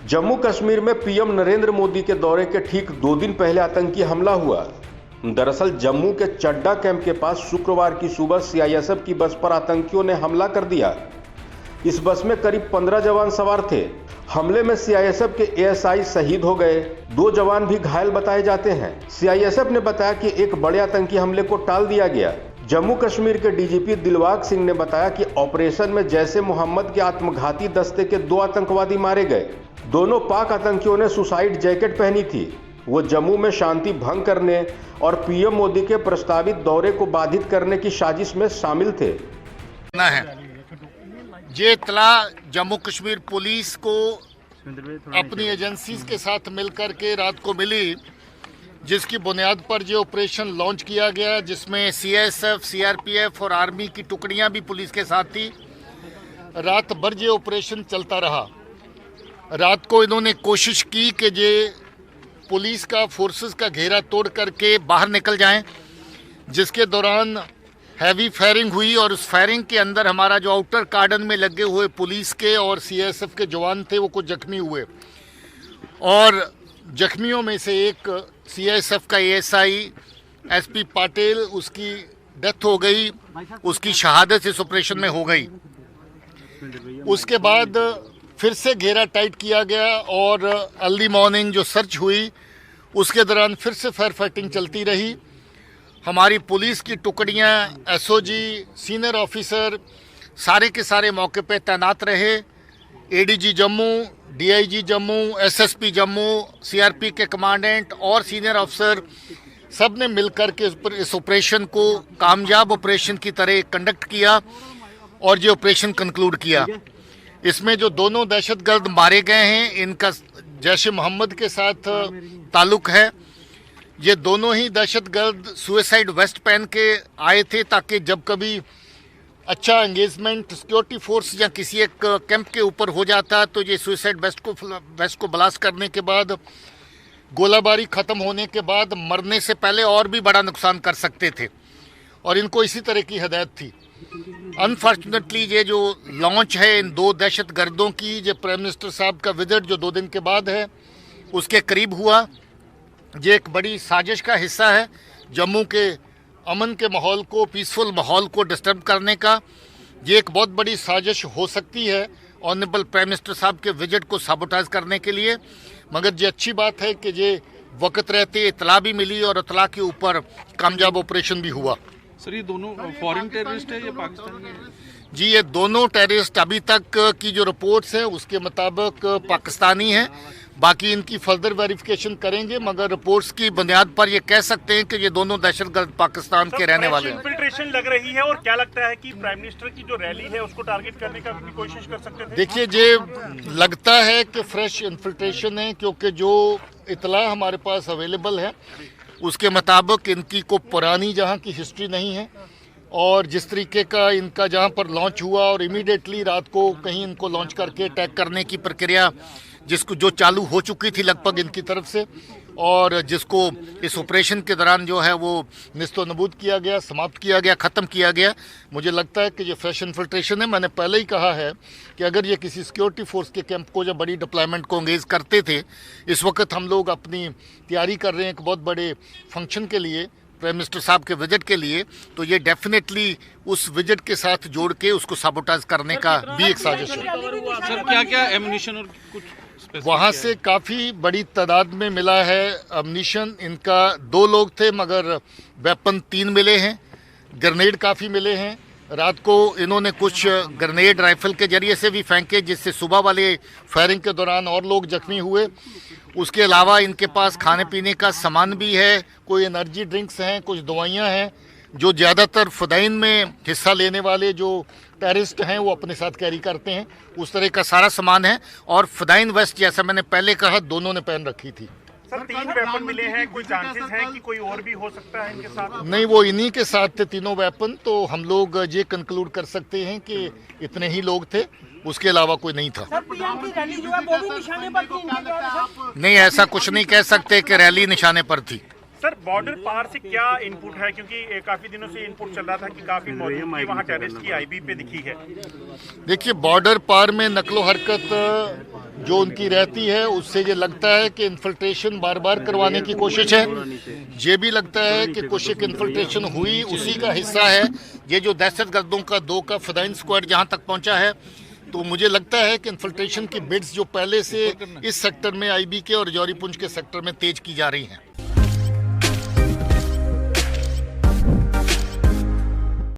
जम्मू कश्मीर में पीएम नरेंद्र मोदी के दौरे के ठीक 2 दिन पहले आतंकी हमला हुआ। दरअसल जम्मू के चड्डा कैंप के पास शुक्रवार की सुबह सीआईएसएफ की बस पर आतंकियों ने हमला कर दिया। इस बस में करीब 15 जवान सवार थे। हमले में सीआईएसएफ के एएसआई शहीद हो गए, 2 जवान भी घायल बताए जाते हैं। सीआईएसएफ ने बताया कि एक बड़े आतंकी हमले को टाल दिया गया। जम्मू कश्मीर के डीजीपी दिलबाग सिंह ने बताया कि ऑपरेशन में जैश ए मोहम्मद के आत्मघाती दस्ते के 2 आतंकवादी मारे गए। दोनों पाक आतंकियों ने सुसाइड जैकेट पहनी थी। वो जम्मू में शांति भंग करने और पीएम मोदी के प्रस्तावित दौरे को बाधित करने की साजिश में शामिल थे। ये इत्तला जम्मू कश्मीर पुलिस को अपनी एजेंसीज के साथ मिलकर के रात को मिली, जिसकी बुनियाद पर जो ऑपरेशन लॉन्च किया गया, जिसमें सीएसएफ, सीआरपीएफ और आर्मी की टुकड़ियां भी पुलिस के साथ थी। रात भर ये ऑपरेशन चलता रहा। रात को इन्होंने कोशिश की कि ये पुलिस का फोर्सेस का घेरा तोड़ करके बाहर निकल जाएं, जिसके दौरान हैवी फायरिंग हुई और उस फायरिंग के अंदर हमारा जो आउटर कार्डन में लगे हुए पुलिस के और सीएसएफ के जवान थे वो कुछ जख्मी हुए और जख्मियों में से एक सीएसएफ का एएसआई एसपी पाटिल, उसकी डेथ हो गई, उसकी शहादत इस ऑपरेशन में हो गई। उसके बाद फिर से घेरा टाइट किया गया और अर्ली मॉर्निंग जो सर्च हुई उसके दौरान फिर से फायर फाइटिंग चलती रही। हमारी पुलिस की टुकड़ियां, एसओजी, सीनियर ऑफिसर सारे के सारे मौके पे तैनात रहे। ADG Jammu, DIG Jammu, SSP Jammu, CRP के कमांडेंट और सीनियर अफसर सब ने मिलकर के इस ऑपरेशन को कामयाब ऑपरेशन की तरह कंडक्ट किया और ये ऑपरेशन कंक्लूड किया। इसमें जो दोनों दहशतगर्द मारे गए हैं, इनका जैश ए मोहम्मद के साथ ताल्लुक है। ये दोनों ही दहशतगर्द सुसाइड वेस्ट पहन के आए थे ताकि जब कभी अच्छा एंगेजमेंट सिक्योरिटी फोर्स या किसी एक कैंप के ऊपर हो जाता तो ये सुसाइड वेस्ट को ब्लास्ट करने के बाद, गोलाबारी ख़त्म होने के बाद मरने से पहले और भी बड़ा नुकसान कर सकते थे और इनको इसी तरह की हदायत थी। अनफॉर्चुनेटली ये जो लॉन्च है इन 2 दहशतगर्दों की, ये प्राइम मिनिस्टर साहब का विजिट जो 2 दिन के बाद है उसके करीब हुआ। ये एक बड़ी साजिश का हिस्सा है जम्मू के अमन के माहौल को, पीसफुल माहौल को डिस्टर्ब करने का। ये एक बहुत बड़ी साजिश हो सकती है ऑनरेबल प्राइम मिनिस्टर साहब के विजिट को साबोटाइज करने के लिए। मगर ये अच्छी बात है कि ये वक्त रहते इतला भी मिली और इतला के ऊपर कामयाब ऑपरेशन भी हुआ। सर, ये दोनों फॉरेन टेररिस्ट है या पाकिस्तानी? जी, ये दोनों टेररिस्ट अभी तक की जो रिपोर्ट्स है उसके मुताबिक पाकिस्तानी हैं। बाकी इनकी फर्दर वेरिफिकेशन करेंगे, मगर रिपोर्ट्स की बुनियाद पर ये कह सकते हैं कि ये दोनों दहशतगर्द पाकिस्तान के रहने वाले हैं। इन्फिल्ट्रेशन लग रही है और क्या लगता है कि प्राइम मिनिस्टर की जो रैली है उसको टारगेट करने का भी कोशिश कर सकते थे? देखिए, ये लगता है कि फ्रेश इन्फिल्ट्रेशन है, क्योंकि जो इतला हमारे पास अवेलेबल है उसके मुताबिक इनकी को पुरानी जहाँ की हिस्ट्री नहीं है और जिस तरीके का इनका जहाँ पर लॉन्च हुआ और इमीडिएटली रात को कहीं इनको लॉन्च करके अटैक करने की प्रक्रिया जिसको जो चालू हो चुकी थी लगभग इनकी तरफ से और जिसको इस ऑपरेशन के दौरान जो है वो निस्तो नबूद किया गया, समाप्त किया गया, ख़त्म किया गया। मुझे लगता है कि ये फ्रेश इन्फिल्ट्रेशन है। मैंने पहले ही कहा है कि अगर ये किसी सिक्योरिटी फोर्स के कैंप को या बड़ी डिप्लॉयमेंट को एंगेज करते थे, इस वक्त हम लोग अपनी तैयारी कर रहे हैं एक बहुत बड़े फंक्शन के लिए, प्राइम मिनिस्टर साहब के विजिट के लिए, तो ये डेफिनेटली उस विजिट के साथ जोड़ के उसको साबोटाइज करने का भी एक साजिश है। सर, क्या क्या एमुनिशन और कुछ वहाँ से काफ़ी बड़ी तादाद में मिला है अम्निशन। इनका 2 लोग थे मगर वेपन 3 मिले हैं, ग्रेनेड काफ़ी मिले हैं। रात को इन्होंने कुछ ग्रेनेड राइफल के जरिए से भी फेंके, जिससे सुबह वाले फायरिंग के दौरान और लोग जख्मी हुए। उसके अलावा इनके पास खाने पीने का सामान भी है, कोई एनर्जी ड्रिंक्स हैं, कुछ दवाइयाँ हैं जो ज़्यादातर फदाइन में हिस्सा लेने वाले जो टेररिस्ट हैं वो अपने साथ कैरी करते हैं। उस तरह का सारा सामान है और फदाइन वेस्ट जैसा मैंने पहले कहा दोनों ने पहन रखी थी। सर, 3 वेपन मिले हैं, कोई चांसेस हैं कि कोई और भी हो सकता है इनके साथ? नहीं, वो इन्हीं के साथ थे तीनों वेपन, तो हम लोग ये कंक्लूड कर सकते हैं कि इतने ही लोग थे, उसके अलावा कोई नहीं था। सर, पीएम की रैली जो है वो भी निशाने पर थी? नहीं, ऐसा कुछ नहीं कह सकते कि रैली निशाने पर थी। सर, बॉर्डर पार से क्या इनपुट है, क्योंकि काफी दिनों से इनपुट चल रहा था कि काफी मौजूदगी वहाँ टेररिस्ट की आईबी पे दिखी है? देखिए, बॉर्डर पार में नकलो हरकत जो उनकी रहती है उससे ये लगता है कि इन्फिल्ट्रेशन बार बार करवाने की कोशिश है। ये भी लगता है कि कुछ एक इन्फिल्ट्रेशन हुई उसी का हिस्सा है। ये जो दहशतगर्दों का 2 का फिदाइन स्क्वाड जहां तक पहुंचा है, तो मुझे लगता है कि इन्फिल्ट्रेशन की बिड्स जो पहले से इस सेक्टर में आईबी के और जौहरी पुंछ के सेक्टर में तेज की जा रही हैं।